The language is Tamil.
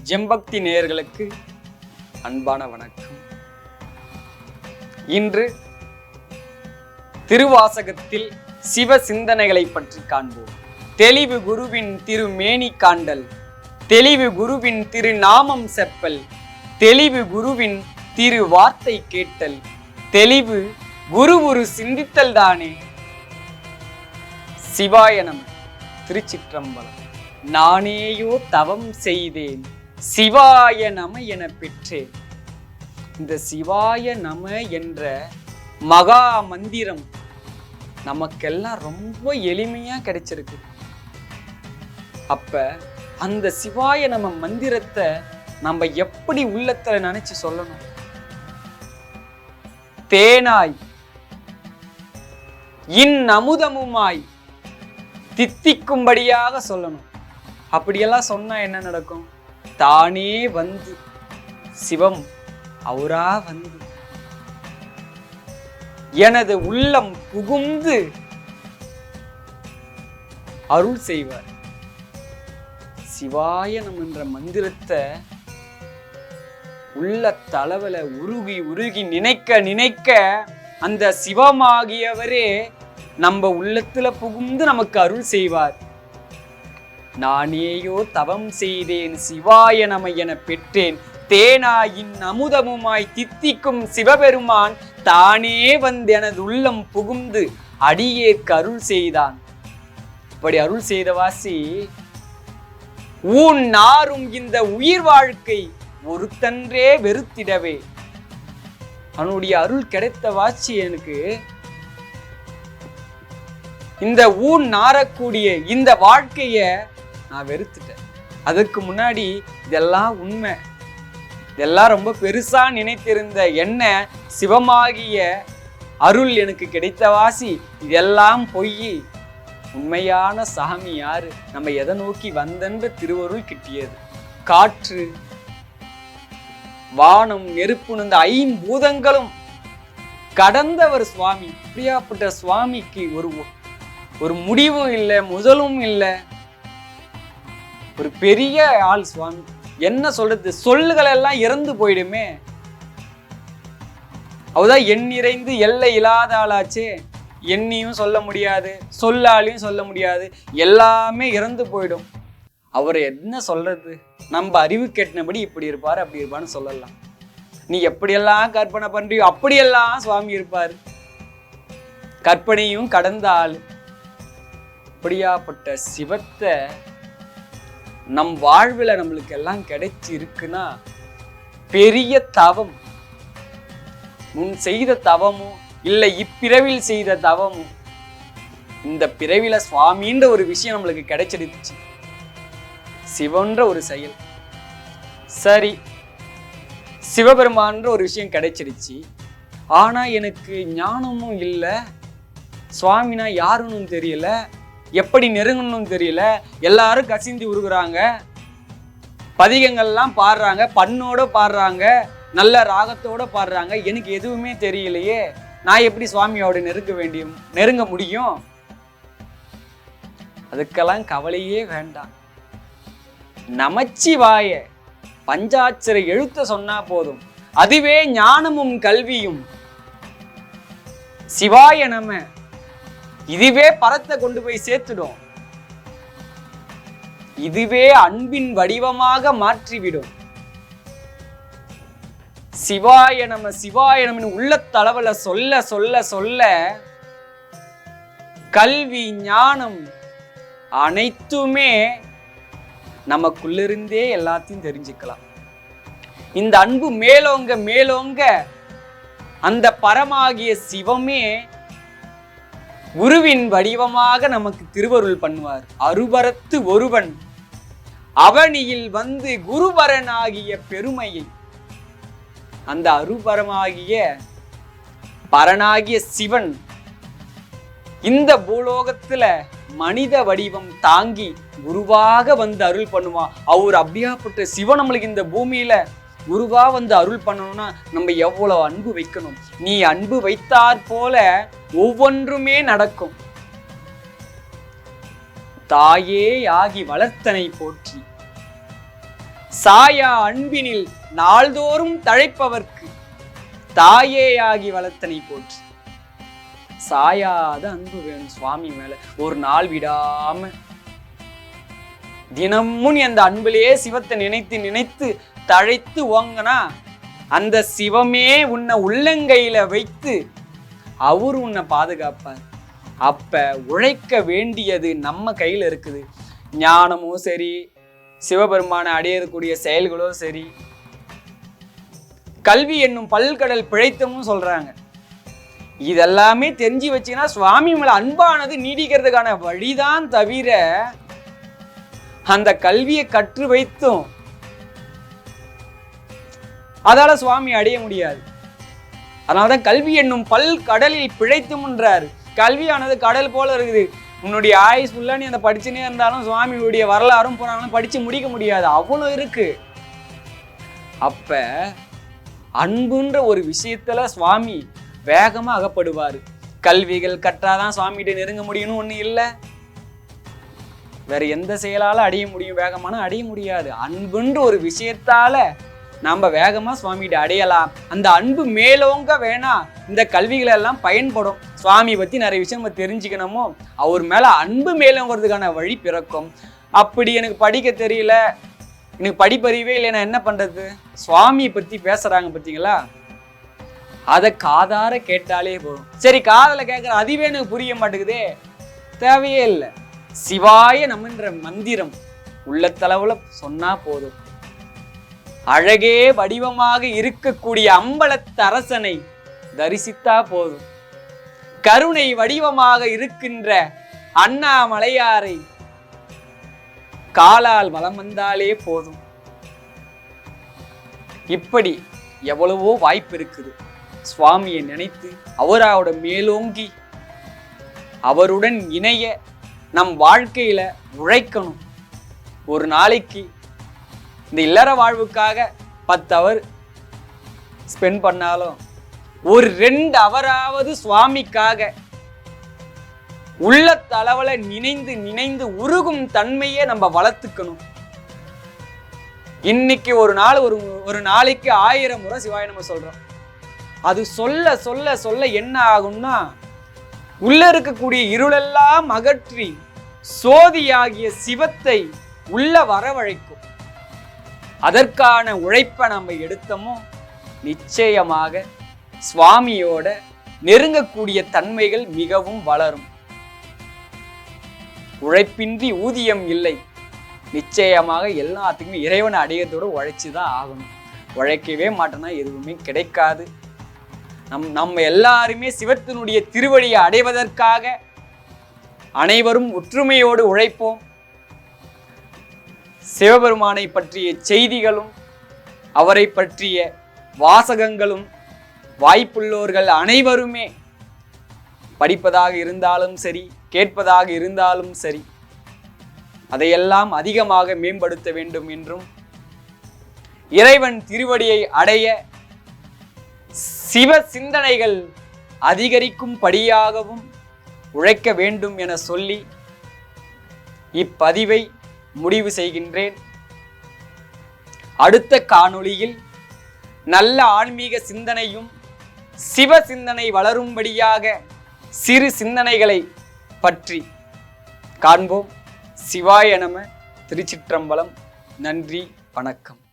ஜெம்பக்தி நேயர்களுக்கு அன்பான வணக்கம். இன்று திருவாசகத்தில் சிவ சிந்தனைகளை பற்றி காண்போம். தெளிவு குருவின் திருமேனி காண்டல், தெளிவு குருவின் திருநாமம் செப்பல், தெளிவு குருவின் திரு வார்த்தை கேட்டல், தெளிவு குரு சிந்தித்தல் தானே. சிவாய நம. திருச்சிற்றம்பலம். நானேயோ தவம் செய்தேன், சிவாய நம என பெற்றேன். இந்த சிவாய நம என்ற மகா மந்திரம் நமக்கெல்லாம் ரொம்ப எளிமையா கிடைச்சிருக்கு. அப்ப அந்த சிவாய நம மந்திரத்தை நம்ம எப்படி உள்ளத்துல நினைச்சு சொல்லணும்? தேனாய் அமுதமுமாய் தித்திக்கும்படியாக சொல்லணும். அப்படியெல்லாம் சொன்னா என்ன நடக்கும்? தானே வந்து சிவம் அவரா வந்து எனது உள்ளம் புகுந்து அருள் செய்வார். சிவாயனம் என்ற மந்திரத்தை உள்ள தளவல உருகி உருகி நினைக்க நினைக்க அந்த சிவமாகியவரே நம்ம உள்ளத்துல புகுந்து நமக்கு அருள் செய்வார். நானேயோ தவம் செய்தேன், சிவாய நம என பெற்றேன். தேனாயின் அமுதமுமாய் தித்திக்கும் சிவபெருமான் தானே வந்து எனது உள்ளம் புகுந்து அடியேற்கு அருள் செய்தான். இப்படி அருள் செய்த வாசி ஊன் நாரும் இந்த உயிர் வாழ்க்கை ஒருத்தன்றே வெறுத்திடவே. அவனுடைய அருள் கிடைத்த வாசி எனக்கு இந்த ஊன் நாரக்கூடிய இந்த வாழ்க்கைய நான் வெறுத்துட்டேன். அதுக்கு முன்னாடி இதெல்லாம் உண்மை, இதெல்லாம் ரொம்ப பெருசா நினைத்திருந்த என்ன சிவமாகிய அருள் எனக்கு கிடைத்த வாசி இதெல்லாம் பொய். உண்மையான சாமி யாரு? நம்ம எதை நோக்கி வந்தென்ற திருவருள் கிட்டியது. காற்று, வானம், நெருப்பு, இந்த ஐம்பூதங்களும் கடந்தவர் சுவாமி. அப்படியாப்பட்ட சுவாமிக்கு ஒரு முடிவும் இல்லை, முதலும் இல்லை. ஒரு பெரிய ஆள் சுவாமி. என்ன சொல்றது? சொல்லுகள் எல்லாம் இறந்து போயிடுமே. அவதான் எண்ணிறைந்து எல்லை இல்லாத ஆளாச்சே. எண்ணியும் சொல்ல முடியாது, சொல்லாலையும் சொல்ல முடியாது, எல்லாமே இறந்து போயிடும். அவரை என்ன சொல்றது? நம்ம அறிவு கெட்டினபடி இப்படி இருப்பாரு அப்படி இருப்பான்னு சொல்லலாம். நீ எப்படியெல்லாம் கற்பனை பண்றியோ அப்படியெல்லாம் சுவாமி இருப்பாரு. கற்பனையும் கடந்த ஆள். அப்படியாப்பட்ட சிவத்தை நம் வாழ்வில் நம்மளுக்கு எல்லாம் கிடைச்சி இருக்குன்னா பெரிய தவம். முன் செய்த தவமும் இல்லை இப்பிறவில் செய்த தவமும் இந்த பிறவில சுவாமின்ற ஒரு விஷயம் நம்மளுக்கு கிடைச்சிடுச்சு. சிவன்ற ஒரு செயல். சரி, சிவபெருமான்ற ஒரு விஷயம் கிடைச்சிடுச்சு. ஆனா எனக்கு ஞானமும் இல்லை, சுவாமினா யாருன்னு தெரியல, எப்படி நெருங்கணும்னு தெரியல. எல்லாரும் கசிந்து உருகுறாங்க, பதிகங்கள்லாம் பாடுறாங்க, பண்ணோட பாடுறாங்க, நல்ல ராகத்தோட பாடுறாங்க. எனக்கு எதுவுமே தெரியலையே, நான் எப்படி சுவாமியோட நெருங்க முடியும்? அதுக்கெல்லாம் கவலையே வேண்டாம். நமச்சிவாய பஞ்சாட்சர எழுத்த சொன்னா போதும், அதுவே ஞானமும் கல்வியும். சிவாய நம இதுவே பரத்தை கொண்டு போய் சேர்த்துடும். இதுவே அன்பின் வடிவமாக மாற்றிவிடும். சிவாய நம சிவாய நம உள்ள தளவல சொல்ல சொல்ல சொல்ல கல்வி ஞானம் அனைத்துமே நமக்குள்ளிருந்தே எல்லாத்தையும் தெரிஞ்சுக்கலாம். இந்த அன்பு மேலோங்க மேலோங்க அந்த பரமாகிய சிவமே குருவின் வடிவமாக நமக்கு திருவருள் பண்ணுவார். அருபரத்து ஒருவன் அவனியில் வந்து குருபரனாகிய பெருமையை, அந்த அருபரமாகிய பரனாகிய சிவன் இந்த பூலோகத்துல மனித வடிவம் தாங்கி குருவாக வந்து அருள் பண்ணுவான். அவர் அப்படியாப்பட்ட சிவன் நம்மளுக்கு இந்த பூமியில குருவா வந்து அருள் பண்ணணும்னா நம்ம எவ்வளவு அன்பு வைக்கணும். நீ அன்பு வைத்தாற் போல ஒவ்வொன்றுமே நடக்கும். தாயே ஆகி வளர்த்தனை போற்றி, சாயா அன்பினில் நாள்தோறும் தழைப்பவர்க்கு தாயேயாகி வளர்த்தனை போற்று. சாயாத அன்பு வேணும் சுவாமி மேல. ஒரு நாள் விடாம தினமும் அந்த அன்பிலேயே சிவத்தை நினைத்து நினைத்து தழைத்து ஓங்கனா அந்த சிவமே உன்னை உள்ளங்கையில வைத்து அவரு உன்னை பாதுகாப்பார். அப்ப உழைக்க வேண்டியது நம்ம கையில இருக்குது. ஞானமும் சரி, சிவபெருமான அடையக்கூடிய செயல்களோ சரி, கல்வி என்னும் பல்கடல் பிழைத்தமும் சொல்றாங்க. இதெல்லாமே தெரிஞ்சு வச்சீங்கன்னா சுவாமி மேல அன்பானது நீடிக்கிறதுக்கான வழிதான் தவிர அந்த கல்வியை கற்று வைத்தும் அதால சுவாமி அடைய முடியாது. அதனாலதான் கல்வி என்னும் பல் கடலில் பிழைத்தும்ன்றாரு. கல்வியானது கடல் போல இருக்குது. உன்னுடைய ஆயுஸ் ஃபுல்லா நீ அந்த படிச்சுனே இருந்தாலும் சுவாமியுடைய வரலாறும் புராணம் படிச்சு முடிக்க முடியாது, அவ்வளோ இருக்கு. அப்ப அன்புன்ற ஒரு விஷயத்துல சுவாமி வேகமா அகப்படுவாரு. கல்விகள் கற்றாதான் சுவாமிகிட்ட நெருங்க முடியும்னு ஒண்ணு இல்லை. வேற எந்த செயலால அடைய முடியும்? வேகமான அடைய முடியாது. அன்புன்ற ஒரு விஷயத்தால நாம வேகமா சுவாமிகிட்ட அடையலாம். அந்த அன்பு மேலோங்க வேணா இந்த கல்விகளை எல்லாம் பயன்படும். சுவாமி பத்தி நிறைய விஷயம் நம்ம தெரிஞ்சுக்கணுமோ அவர் மேல அன்பு மேலோங்கிறதுக்கான வழி பிறக்கும். அப்படி எனக்கு படிக்க தெரியல, எனக்கு படிப்பறிவே இல்லை, நான் என்ன பண்றது? சுவாமியை பத்தி பேசுறாங்க பார்த்தீங்களா, அதை காதார கேட்டாலே போதும். சரி, காதல கேட்குற அதுவே எனக்கு புரிய மாட்டேங்குதே, தேவையே இல்லை. சிவாய நம்மன்ற மந்திரம் உள்ளத்தளவுல சொன்னா போதும். அழகே வடிவமாக இருக்கக்கூடிய அம்பலத்தரசனை தரிசித்தா போதும். கருணை வடிவமாக இருக்கின்ற அண்ணாமலையாரை காலால் வலம் வந்தாலே போதும். இப்படி எவ்வளவோ வாய்ப்பு இருக்குது. சுவாமியை நினைத்து அவரோட மேலோங்கி அவருடன் இணைய நம் வாழ்க்கையில உழைக்கணும். ஒரு நாளைக்கு இந்த இல்லற வாழ்வுக்காக 10 hour ஸ்பெண்ட் பண்ணாலும் ஒரு 2 hour சுவாமிக்காக உள்ள தளவுல நினைந்து நினைந்து உருகும் தன்மையை நம்ம வளர்த்துக்கணும். இன்னைக்கு ஒரு நாள் ஒரு நாளைக்கு 1000 முறை சிவாய நம்ம சொல்றோம். அது சொல்ல சொல்ல சொல்ல என்ன ஆகும்னா உள்ள இருக்கக்கூடிய இருளெல்லாம் அகற்றி சோதியாகிய சிவத்தை உள்ள வரவழைக்கும். அதற்கான உழைப்பை நம்ம எடுத்தோமோ நிச்சயமாக சுவாமியோட நெருங்கக்கூடிய தன்மைகள் மிகவும் வளரும். உழைப்பின்றி ஊதியம் இல்லை. நிச்சயமாக எல்லாத்துக்குமே இறைவனை அடையத்தோடு உழைச்சுதான் ஆகணும். உழைக்கவே மாட்டோம்னா எதுவுமே கிடைக்காது. நம்ம எல்லாருமே சிவத்தினுடைய திருவடியை அடைவதற்காக அனைவரும் ஒற்றுமையோடு உழைப்போம். சிவபெருமானை பற்றிய செய்திகளும் அவரை பற்றிய வாசகங்களும் வாய்ப்புள்ளோர்கள் அனைவருமே படிப்பதாக இருந்தாலும் சரி, கேட்பதாக இருந்தாலும் சரி, அதையெல்லாம் அதிகமாக மேம்படுத்த வேண்டும் என்றும் இறைவன் திருவடியை அடைய சிவ சிந்தனைகள் அதிகரிக்கும் படியாகவும் உழைக்க வேண்டும் என சொல்லி இப்பதிவை முடிவு செய்கின்றேன். அடுத்த காணொளியில் நல்ல ஆன்மீக சிந்தனையும் சிவ சிந்தனை வளரும்படியாக சிறு சிந்தனைகளை பற்றி காண்போம். சிவாய நம. திருச்சிற்றம்பலம். நன்றி, வணக்கம்.